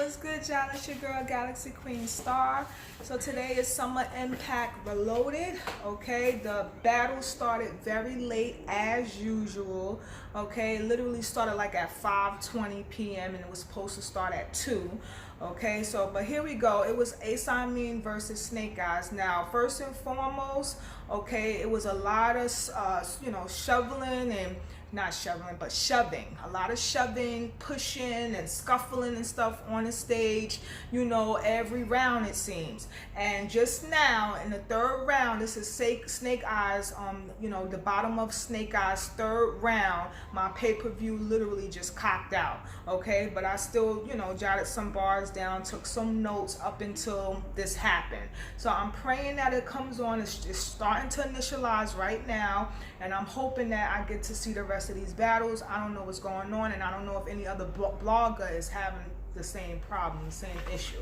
What's good, y'all? It's your girl, Galaxy Queen Star. So today is Summer Impact Reloaded, okay? The battle started very late as usual, okay? Literally started like at 5:20 p.m. and it was supposed to start at 2, okay? So, but here we go. It was EYEZ versus Snake Eyes. Now, first and foremost, okay, it was a lot of, shoveling and not shoveling, but shoving. A lot of shoving, pushing, and scuffling and stuff on the stage, every round it seems. And just now, in the third round, this is Snake Eyes, the bottom of Snake Eyes' third round, my pay-per-view literally just cocked out, okay? But I still, jotted some bars down, took some notes up until this happened. So I'm praying that it comes on. It's starting to initialize right now, and I'm hoping that I get to see the rest of these battles. I don't know what's going on, and I don't know if any other blogger is having the same problem, the same issue.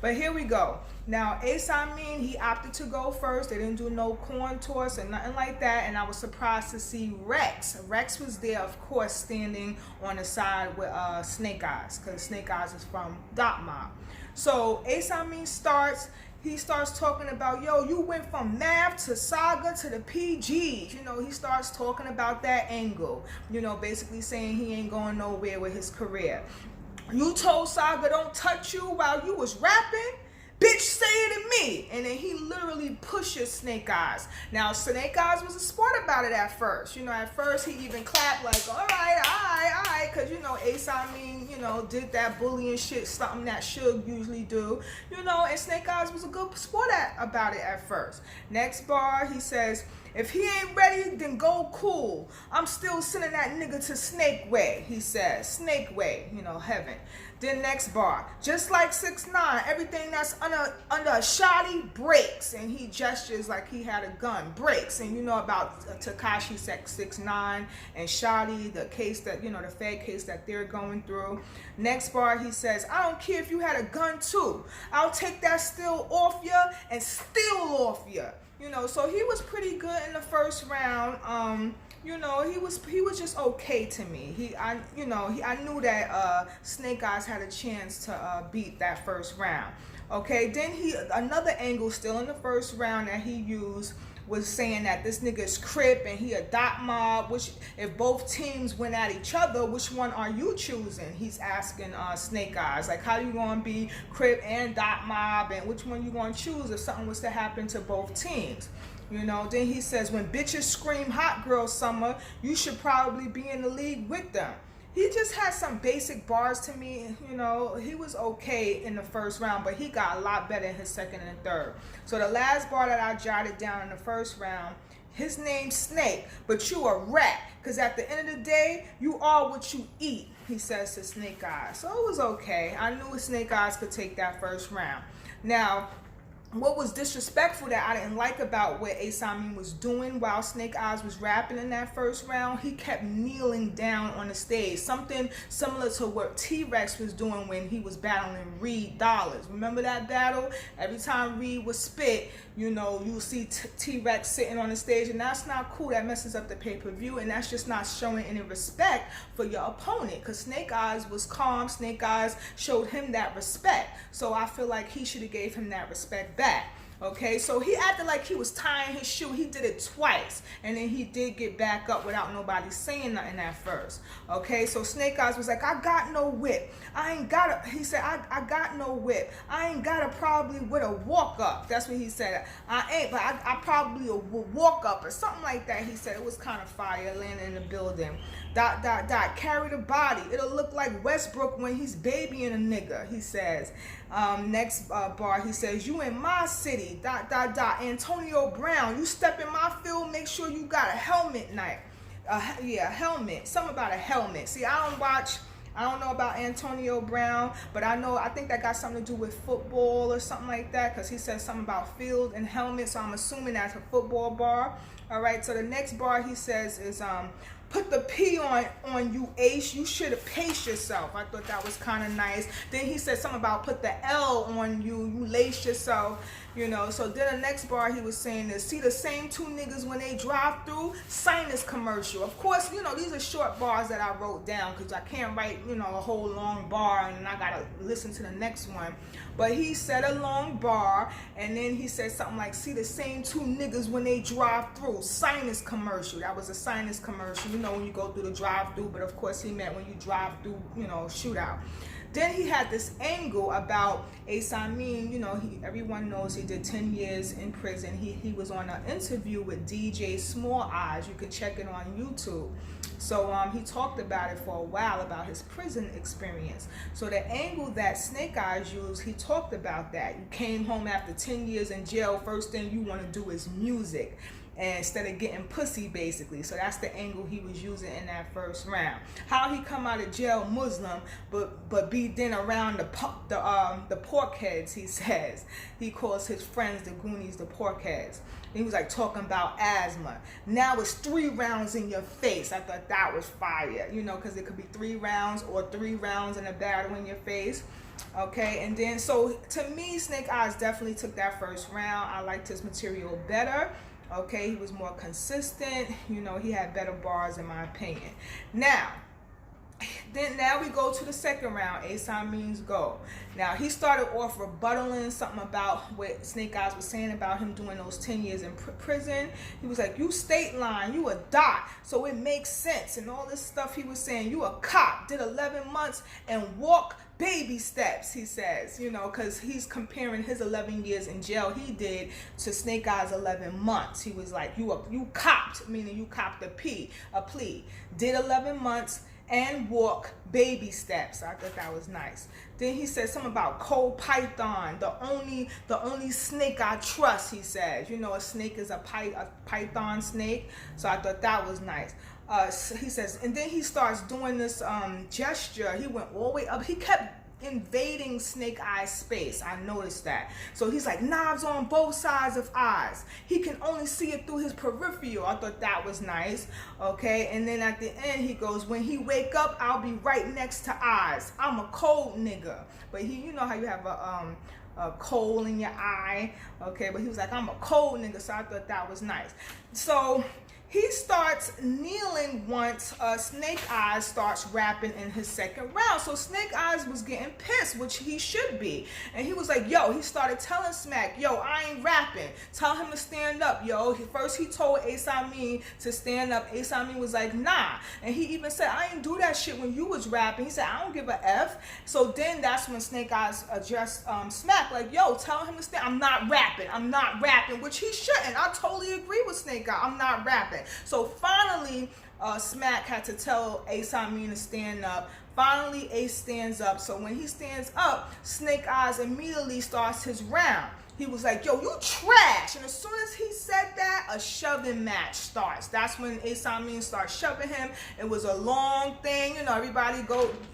But here we go. Now, EYEZ, he opted to go first. They didn't do no coin toss and nothing like that, and I was surprised to see Rex. Rex was there, of course, standing on the side with Snake Eyes, because Snake Eyes is from Dot Mob. So EYEZ starts. He starts talking about, yo, you went from math to saga to the PGs. He starts talking about that angle. Basically saying he ain't going nowhere with his career. You told Saga don't touch you while you was rapping? Bitch, say it to me. And then he literally pushes Snake Eyes. Now, Snake Eyes was a sport about it at first. At first he even clapped like, all right. Because, EYEZ, did that bullying shit, something that Suge usually do. And Snake Eyes was a good sport about it at first. Next bar, he says, if he ain't ready, then go cool. I'm still sending that nigga to Snake Way, he says. Snake Way, heaven. Then next bar, just like 6ix9ine, everything that's under a shotty breaks. And he gestures like he had a gun, breaks. And about Tekashi 6ix9ine and Shotty, the case that, the Fed case that they're going through. Next bar, he says, I don't care if you had a gun too. I'll take that still off ya and steal off ya. So he was pretty good in the first round. He was just okay to me. I knew that Snake Eyes had a chance to beat that first round. Okay, then another angle still in the first round that he used was saying that this nigga is Crip and he a Dot Mob, which if both teams went at each other, which one are you choosing? He's asking Snake Eyes, like, how you gonna be Crip and Dot Mob, and which one you gonna choose if something was to happen to both teams? Then he says, when bitches scream hot girl summer, you should probably be in the league with them. He just had some basic bars to me. He was okay in the first round, but he got a lot better in his second and third. So the last bar that I jotted down in the first round, his name's Snake, but you a rat, because at the end of the day, you are what you eat, he says to Snake Eyes. So it was okay. I knew Snake Eyes could take that first round. Now, what was disrespectful that I didn't like about what EYEZ was doing while Snake Eyes was rapping in that first round, he kept kneeling down on the stage. Something similar to what T-Rex was doing when he was battling Reed Dollars. Remember that battle? Every time Reed would spit, you'll see T-Rex sitting on the stage, and that's not cool. That messes up the pay-per-view, and that's just not showing any respect for your opponent, because Snake Eyes was calm. Snake Eyes showed him that respect. So I feel like he should have gave him that respect back. Okay, so he acted like he was tying his shoe. He did it twice, and then he did get back up without nobody saying nothing at first. Okay, so Snake Eyes was like, I got no whip. He said, I got no whip. I ain't got a probably with a walk up. That's what he said. I ain't, but I probably will walk up or something like that. He said it was kind of fire landing in the building. ... Carry the body. It'll look like Westbrook when he's babying a nigga, he says. Next bar, he says, you in my city. ... Antonio Brown, you step in my field, make sure you got a helmet night. Helmet. Something about a helmet. See, I don't know about Antonio Brown, but I think that got something to do with football or something like that, because he said something about field and helmet, so I'm assuming that's a football bar. All right, so the next bar he says is, put the P on you, Ace. You should have paced yourself. I thought that was kind of nice. Then he said something about put the L on you. You lace yourself. you know. So then the next bar he was saying is, see the same two niggas when they drive through, sinus commercial. Of course, you know, these are short bars that I wrote down because I can't write, you know, a whole long bar and I gotta listen to the next one. But he said a long bar, and then he said something like, see the same two niggas when they drive through, sinus commercial. That was a sinus commercial, you know, when you go through the drive through, but of course he meant when you drive through, you know, shootout. Then he had this angle about EYEZ Amin, you know, everyone knows he did 10 years in prison. He was on an interview with DJ Small Eyes. You can check it on YouTube. So he talked about it for a while, about his prison experience. So the angle that Snake Eyes used, he talked about that. You came home after 10 years in jail, first thing you want to do is music, and instead of getting pussy, basically. So that's the angle he was using in that first round. How he come out of jail Muslim, but be then around the pork heads, he says. He calls his friends, the Goonies, the pork heads. And he was like talking about asthma. Now it's 3 rounds in your face. I thought that was fire, you know, because it could be 3 rounds or 3 rounds in a battle in your face. Okay, and then so to me, Snake Eyes definitely took that first round. I liked his material better. Okay, he was more consistent, you know, he had better bars in my opinion. Now we go to the second round, EYEZ Amin's go. Now he started off rebuttaling something about what Snake Eyes was saying about him doing those 10 years in prison. He was like, you state line, you a dot, so it makes sense, and all this stuff he was saying. You a cop, did 11 months and walk baby steps, he says, you know, because he's comparing his 11 years in jail he did to Snake Eyes 11 months. He was like, you copped, meaning you copped a plea, did 11 months and walk baby steps. I thought that was nice. Then he said something about cold python, the only snake I trust, he says. You know, a snake is a python snake, so I thought that was nice. He says, and then he starts doing this gesture. He went all the way up. He kept invading Snake Eyes space. I noticed that. So he's like, knives on both sides of eyes. He can only see it through his peripheral. I thought that was nice. Okay, and then at the end he goes, when he wake up, I'll be right next to eyes. I'm a cold nigga. But you know how you have a coal in your eye. Okay, but he was like, I'm a cold nigga. So I thought that was nice. So he starts kneeling once Snake Eyes starts rapping in his second round. So Snake Eyes was getting pissed, which he should be. And he was like, yo, he started telling Smack, yo, I ain't rapping. Tell him to stand up, yo. First he told EYEZ Amin to stand up. EYEZ Amin was like, nah. And he even said, I didn't do that shit when you was rapping. He said, I don't give a F. So then that's when Snake Eyes addressed Smack, like, yo, tell him to stand. I'm not rapping, which he shouldn't. I totally agree with Snake Eyes. I'm not rapping. So finally, Smack had to tell EYEZ Amin to stand up. Finally, Ace stands up. So when he stands up, Snake Eyes immediately starts his round. He was like, yo, you trash. And as soon as he said that, a shoving match starts. That's when EYEZ Amin starts shoving him. It was a long thing. You know, everybody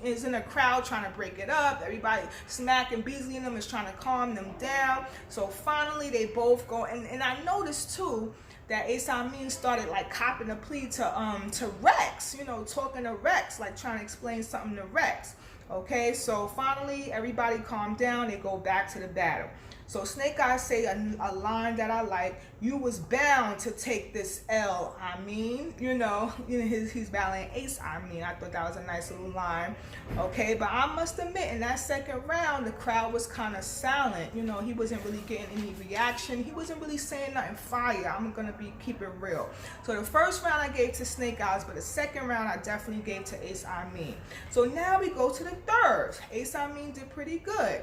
is in a crowd trying to break it up. Everybody, Smack and Beasley and them is trying to calm them down. So finally, they both go. And I noticed, too, that EYEZ Amin started like copping a plea to Rex, you know, talking to Rex, like trying to explain something to Rex. Okay, so finally everybody calmed down. They go back to the battle. So Snake Eyes say a line that I like. You was bound to take this L. I mean, you know, he's battling EYEZ Amin. I thought that was a nice little line. Okay, but I must admit, in that second round, the crowd was kind of silent. You know, he wasn't really getting any reaction. He wasn't really saying nothing fire. I'm gonna keep it real. So the first round I gave to Snake Eyes, but the second round I definitely gave to EYEZ Amin. So now we go to the third. EYEZ Amin did pretty good.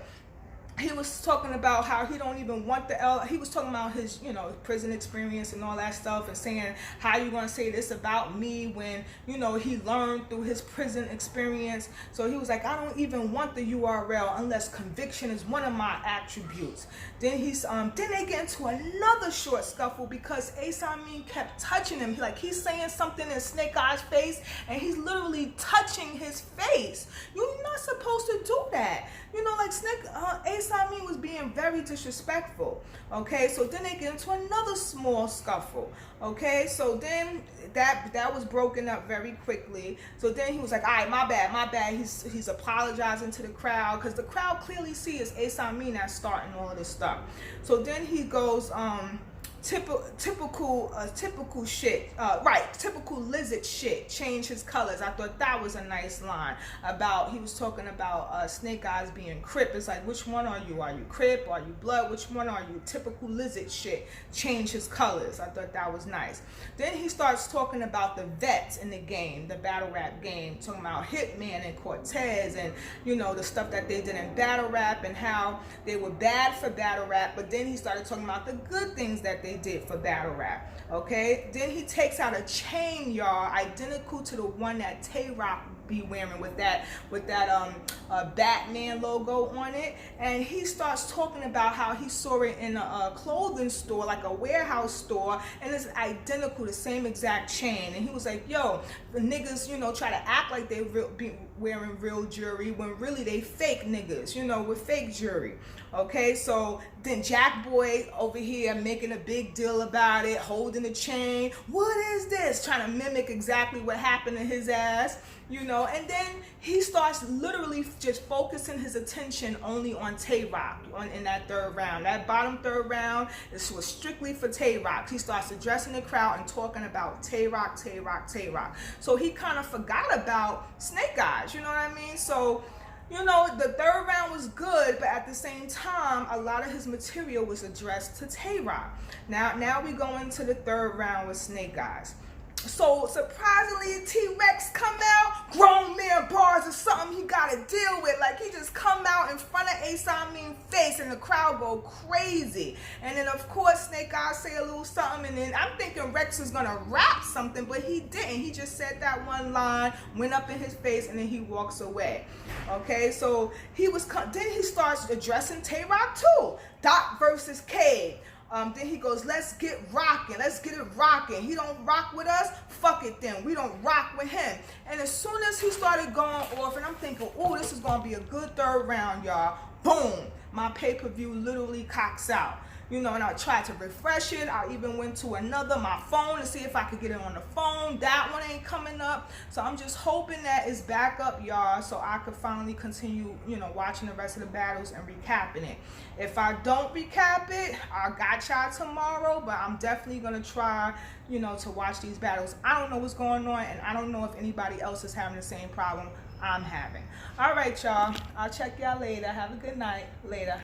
He was talking about how he don't even want the L. He was talking about his, you know, prison experience and all that stuff, and saying, how you gonna say this about me when, you know, he learned through his prison experience. So he was like, I don't even want the URL unless conviction is one of my attributes. Then then they get into another short scuffle because EYEZ Amin kept touching him. He's saying something in Snake Eyes' face, and he's literally touching his face. You're not supposed to do that. You know, like EYEZ Amin was being very very disrespectful. Okay, so then they get into another small scuffle. Okay, so then that was broken up very quickly. So then he was like, all right, my bad. He's apologizing to the crowd, because the crowd clearly sees Ace Amin that's starting all of this stuff. So then he goes, typical shit, right, typical lizard shit, change his colors. I thought that was a nice line. About, he was talking about Snake Eyes being Crip. It's like, which one are you? Are you Crip? Are you Blood? Which one are you? Typical lizard shit, change his colors. I thought that was nice. Then he starts talking about the vets in the game, the battle rap game, talking about Hitman and Cortez, and you know, the stuff that they did in battle rap and how they were bad for battle rap. But then he started talking about the good things that they did for battle rap. Okay, then he takes out a chain, y'all, identical to the one that Tay-Rock be wearing with that Batman logo on it, and he starts talking about how he saw it in a clothing store, like a warehouse store, and it's identical, the same exact chain. And he was like, yo, the niggas, you know, try to act like they be wearing real jewelry when really they fake niggas, you know, with fake jewelry. Okay, so then Jack Boy over here making a big deal about it, holding the chain. What is this? Trying to mimic exactly what happened to his ass, you know. And then he starts literally just focusing his attention only on Tay-Rock in that third round. That bottom third round, this was strictly for Tay-Rock. He starts addressing the crowd and talking about Tay-Rock. So he kind of forgot about Snake Eyes, you know what I mean? So, you know, the third round was good, but at the same time, a lot of his material was addressed to Tay-Rock. Now we go into the third round with Snake Eyes. So surprisingly, T-Rex come out, grown man bars or something he got to deal with. Like, he just come out in front of Ace Amin's face and the crowd go crazy. And then of course Snake Eyes say a little something, and then I'm thinking Rex was gonna rap something, but he didn't. He just said that one line, went up in his face, and then he walks away. Okay, so then he starts addressing Tay-Rock too. Doc versus Cade. Then he goes, let's get it rocking. He don't rock with us, fuck it then. We don't rock with him. And as soon as he started going off, and I'm thinking, oh, this is gonna be a good third round, y'all. Boom, my pay-per-view literally cocks out. You know, and I tried to refresh it. I even went to my phone to see if I could get it on the phone. That one ain't coming up. So I'm just hoping that it's back up, y'all, so I could finally continue, you know, watching the rest of the battles and recapping it. If I don't recap it, I got y'all tomorrow, but I'm definitely going to try, you know, to watch these battles. I don't know what's going on, and I don't know if anybody else is having the same problem I'm having. All right, y'all. I'll check y'all later. Have a good night. Later.